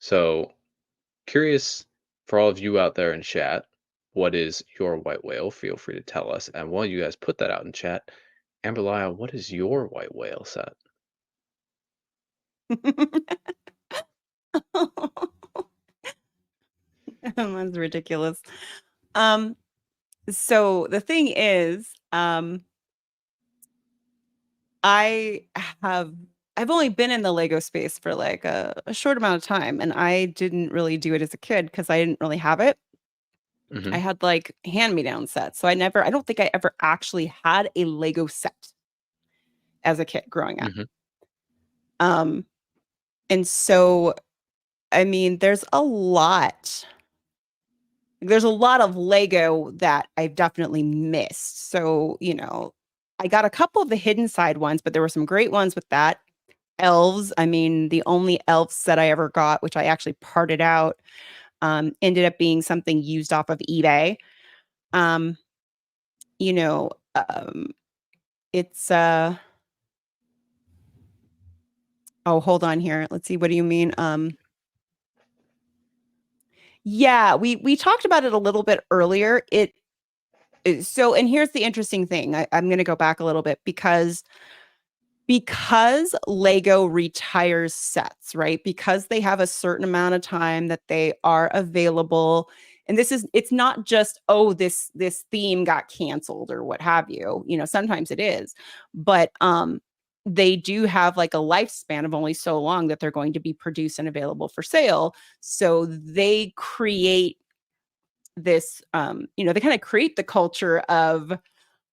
So, curious for all of you out there in chat, what is your white whale? Feel free to tell us. And while you guys put that out in chat, Amberlia, what is your white whale set? That's ridiculous. Um, so the thing is, I have I've only been in the Lego space for like a short amount of time, and I didn't really do it as a kid because I didn't really have it. I Hmm. had like hand-me-down sets, so I don't think I ever actually had a Lego set as a kid growing up. Hmm. Um, and so I mean, there's a lot of Lego that I've definitely missed. So, I got a couple of the hidden side ones, but there were some great ones with that. Elves, I mean, the only elf set I ever got, which I actually parted out, ended up being something used off of eBay. Um, you know, um, it's oh, hold on here. Let's see, what do you mean? Yeah, we talked about it a little bit earlier. So, and here's the interesting thing. I'm going to go back a little bit because Lego retires sets, right? Because they have a certain amount of time that they are available. And it's not just, oh, this theme got canceled or what have you. Sometimes it is. But they do have like a lifespan of only so long that they're going to be produced and available for sale. So they create this they kind of create the culture of,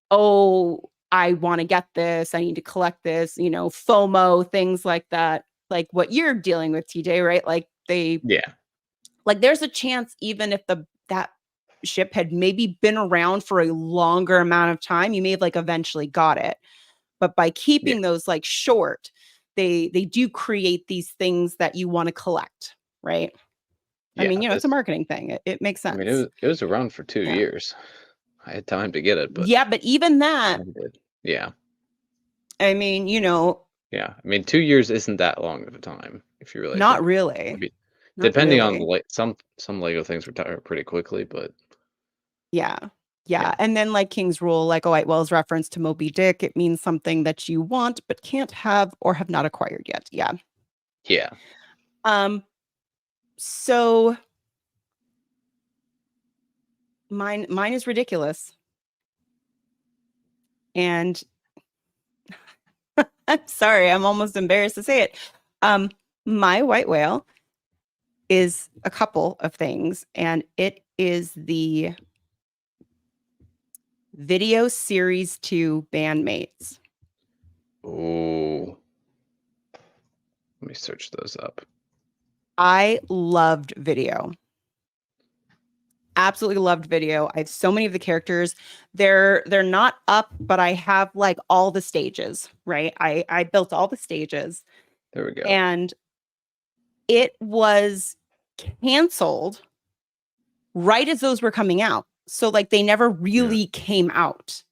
oh, I want to get this, I need to collect this, FOMO, things like that, like what you're dealing with, TJ, right? Yeah. There's a chance, even if that ship had maybe been around for a longer amount of time, you may have like eventually got it. But by Yeah. keeping those like short, they do create these things that you want to collect, right? I Yeah. mean, it's a marketing thing. It makes I mean, sense. it was around for two Yeah. years. I had time to get it, but Yeah, but even I that, did. Yeah. I mean, Yeah. I mean, 2 years isn't that long of a time if you really not think. I really. mean, Not depending on really. some Lego things retire pretty quickly, but Yeah. yeah. Yeah. And then like King's Rule, like White Whale's reference to Moby Dick, it means something that you want but can't have or have not acquired yet. Yeah. Yeah. Um, so mine is ridiculous. And I'm sorry, I'm almost embarrassed to say it. Um, my white whale is a couple of things, and it is the video series to Bandmates. Oh, let me search those up. I loved video. Absolutely loved video. I have so many of the characters. They're not up, but I have like all the stages, right? I built all the stages, There we go. and it was canceled right as those were coming out. So like they never Yeah. really came out.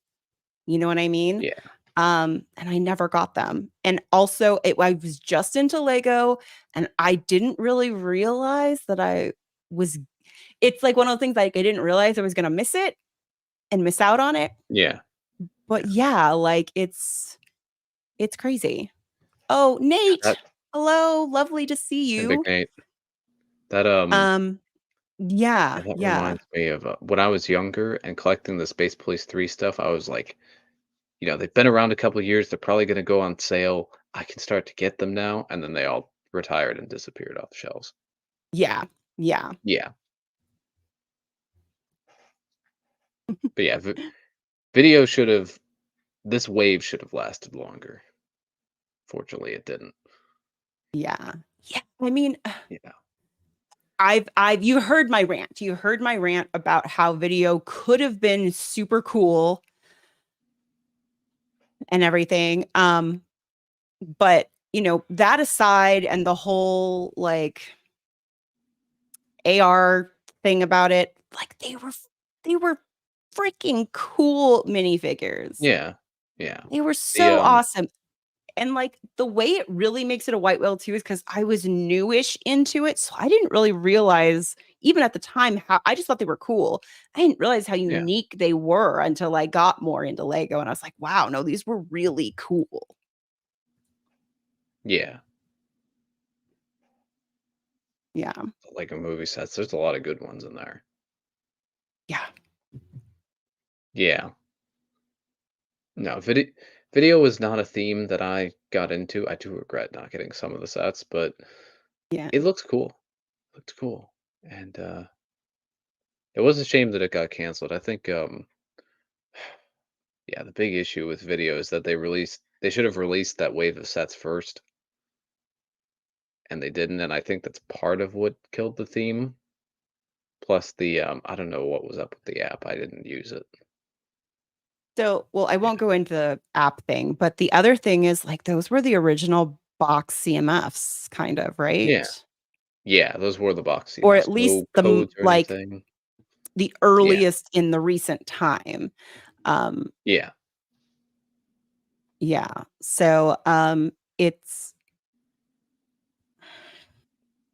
You know what I mean? Yeah. And I never got them. And also I was just into Lego, and I didn't really realize that was it's like one of the things like I didn't realize I was gonna miss it and miss out on it. Yeah. But Yeah. yeah, like it's crazy. Oh, Yeah. Nate. Hello, lovely to see Hey, Big you. Nate. That Um, yeah, yeah, that yeah. reminds me of when I was younger and collecting the Space Police 3 stuff. I was like, they've been around a couple years. They're probably going to go on sale. I can start to get them now, and then they all retired and disappeared off the shelves. Yeah. Yeah. Yeah, but yeah, video should have. This wave should have lasted longer. Fortunately, it didn't. Yeah. Yeah. I mean, Yeah. you heard my rant. You heard my rant about how video could have been super cool and everything. But that aside, and the whole like AR thing about it, like they were freaking cool minifigures. Yeah. Yeah. They were The so awesome. and, like, the way it really makes it a white whale too is because I was newish into it, so I didn't really realize, even at the time, how I just thought they were cool. I didn't realize how Yeah. unique they were until I got more into Lego, and I was like, "Wow, no, these were really cool." Yeah. Yeah. Like a movie sets. There's a lot of good ones in there. Yeah. Yeah. No, video was not a theme that I got into. I do regret not getting some of the sets, but Yeah. it looks cool. Looked cool. And it was a shame that it got canceled. I think yeah, the big issue with video is that they should have released that wave of sets first, and they didn't, and I think that's part of what killed the theme. Plus the I don't know what was up with the app. I didn't use it. So, well, I Yeah. won't go into the app thing, but the other thing is, like, those were the original box CMFs kind of, Yeah. right? Yeah, those were the box Or at CMFs. least No codes or like, anything. the Yeah. earliest in the recent time. Um, Yeah. yeah. So, it's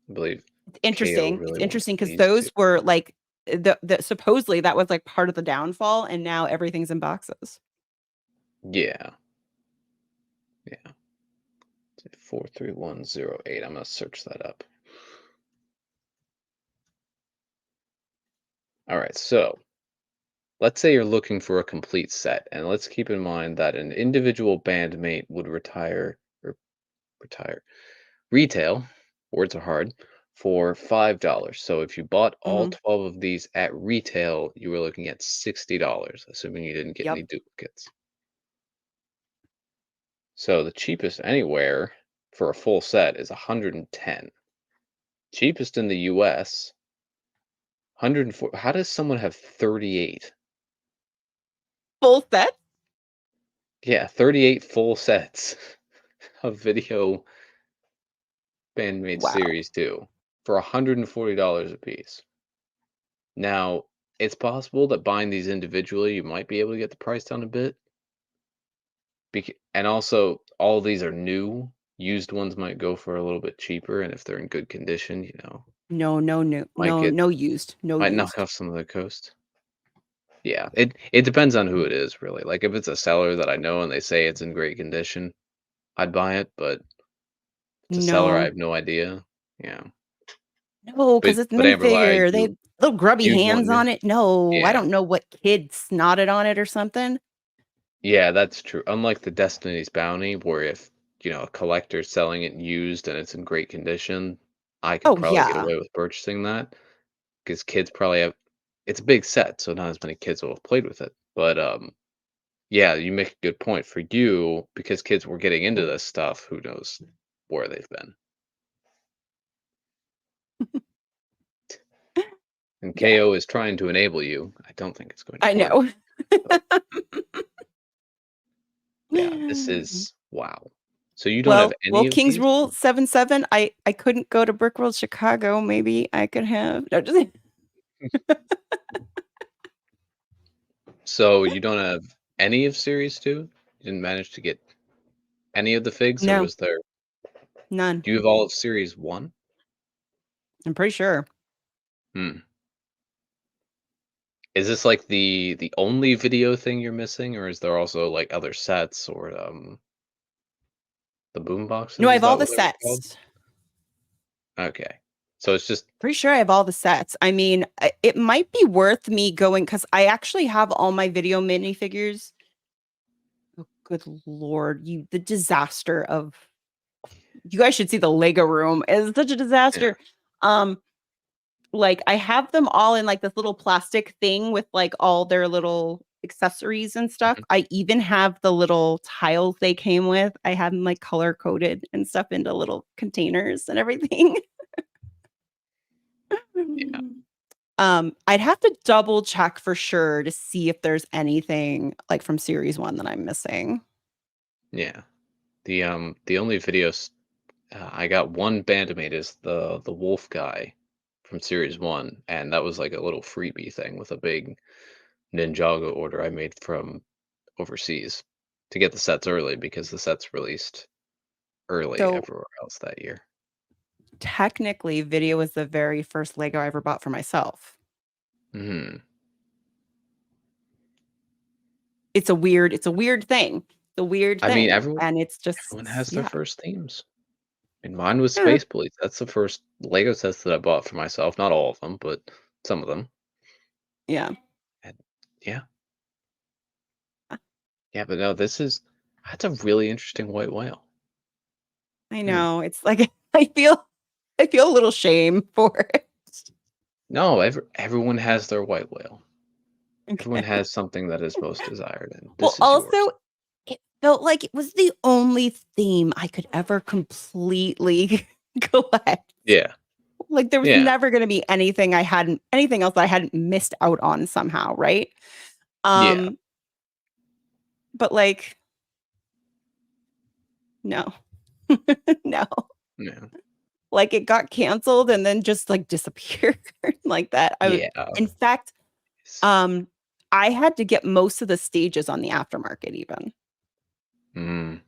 I believe KO interesting. It's really wants interesting because these those two. were, like, the supposedly, that was, like, part of the downfall, and now everything's in boxes. Yeah. Yeah. 43108. I'm gonna search that up. All right, so let's say you're looking for a complete set, and let's keep in mind that an individual bandmate would retire retail, words are hard, for $5. So if you bought all Mhm. 12 of these at retail, you were looking at $60, assuming you didn't get any Yep. duplicates. So the cheapest anywhere for a full set is 110. Cheapest in the US, 104. How does someone have 38? Full set? Yeah, 38 full sets of video Bandmate Wow. Series 2 for $140 a piece. Now, it's possible that buying these individually, you might be able to get the price down a bit. And also, all these are new. Used ones might go for a little bit cheaper, and if they're in good condition, No, no, no, might no, get no used, no might knock used. off some of the cost. Yeah, it depends on who it is, really. Like if it's a seller that I know and they say it's in great condition, I'd buy it, but if it's a seller I No. have no idea. Yeah. No, But because it's Amber, minifigure. They have little grubby you'd want hands new. on it. No, I Yeah. don't know what kid snotted on it or something. Yeah, that's true. Unlike the Destiny's Bounty, where if, a collector's selling it used and it's in great condition, I could Oh, probably get yeah. away with purchasing that because kids probably have it's a big set, so not as many kids will have played with it. But yeah, you make a good point. For you, because kids were getting into this stuff, who knows where they've been. And Yeah, KO is trying to enable you. I don't think it's going to I work. know. But yeah, this is wow. So you don't have Well, any of King's these? Rule 7-7, I couldn't go to Brick World Chicago, maybe I could have no, just So you don't have any of Series 2? You didn't manage to get any of the figs, or no, was there none. do you have all of Series 1? I'm pretty sure. Hmm. Is this, like, the only video thing you're missing, or is there also, like, other sets or, the boom No, boxes? I Is have all that the what they were called? sets. Okay. So it's just Pretty sure I have all the sets. I mean, it might be worth me going because I actually have all my video minifigures. Oh, good lord, the disaster of you guys should see the Lego room. It's such a yeah. disaster. Um, like I have them all in like this little plastic thing with like all their little accessories and stuff. Mhm. I even have the little tiles they came with. I have them like color coded and stuff into little containers and everything. Yeah. I'd have to double check for sure to see if there's anything like from series 1 that I'm missing. Yeah. The only videos I got one Bandmate is the wolf guy from Series 1, and that was, like, a little freebie thing with a big Ninjago order I made from overseas to get the sets early because the sets released early So everywhere else that year. technically, video was the very first Lego I ever bought for myself. Mhm. It's a weird thing. It's a weird I mean, thing, and it's just everyone has their yeah. first themes. And mine was Eh, Space Police. That's the first Lego sets that I bought for myself. Not all of them, but some of them. yeah. And yeah, yeah, but no, that's a really interesting white whale. I Hmm. know. It's like I feel a little shame for it. No, everyone has their white whale. Everyone Okay. has something that is most desired, and Well, this is yours. also, it felt like it was the only theme I could ever completely collect. Yeah, Like, there was yeah, never gonna be anything else that I hadn't missed out on somehow, right? yeah, Um, but, like, no. No. yeah, Like, it got canceled and then just, like, disappeared like that. I would yeah. in fact, It's- um, I had to get most of the stages on the aftermarket even. Mm,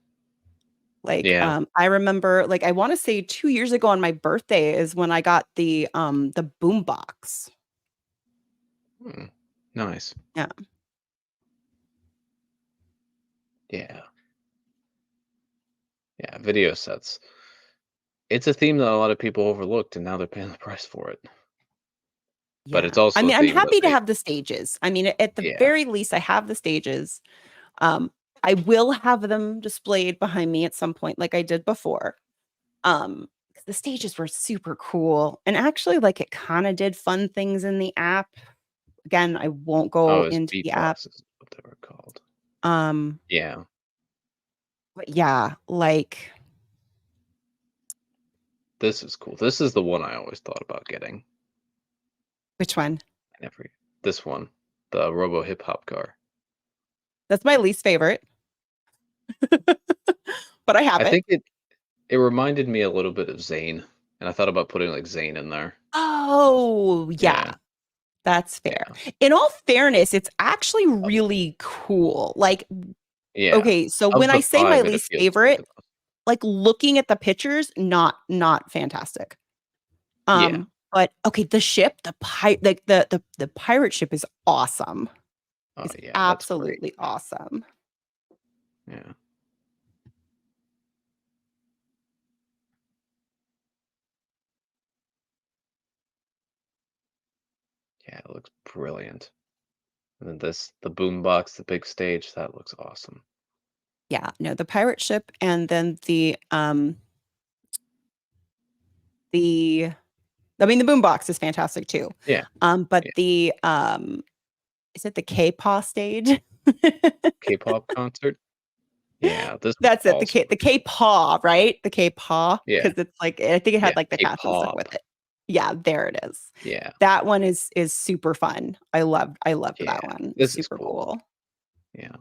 Like, yeah. I remember, like, I wanna say 2 years ago on my birthday is when I got the boom box. Mm, nice. Yeah. Yeah, yeah. Video sets. It's a theme that a lot of people overlooked, and now they're paying the price for it. But Yeah. it's I also a mean, I'm theme that happy to they, have the stages. I mean, at the yeah. very least, I have the stages. Um, I will have them displayed behind me at some point like I did before. 'Cause the stages were super cool, and actually, like, it kinda did fun things in the app. Again, I won't Oh, go it's into beat the app. boxes is what they were called. Um, Yeah. but yeah, like This is cool. This is the one I always thought about getting. which one? Every this one, the Robo Hip Hop car. That's my least favorite, but I have I it. think it reminded me a little bit of Zane, and I thought about putting, like, Zane in there. Oh, Yeah, yeah, that's fair. yeah, In all fairness, it's actually really cool. Like, yeah. okay, so Of when I the say my 5, it least appeals to me favorite, the most. like, looking at the pictures, not fantastic. Yeah. But okay, the ship, like, the pirate ship is awesome. Oh, Is yeah, that's great. absolutely awesome. Yeah. Yeah, it looks brilliant. And then the boombox, the big stage, that looks awesome. Yeah, no, the pirate ship and then the I mean, the boombox is fantastic too. Yeah, But yeah. is it the K-pop stage? K-pop concert? Yeah, this was That's it, awesome. The K-paw, right? The K-paw, Yeah, because it's like I think it had, yeah, like, the cats and stuff with K-pop. it. Yeah, there it is. Yeah, That one is super fun. I loved yeah. that one. This is Super cool. cool. Yeah.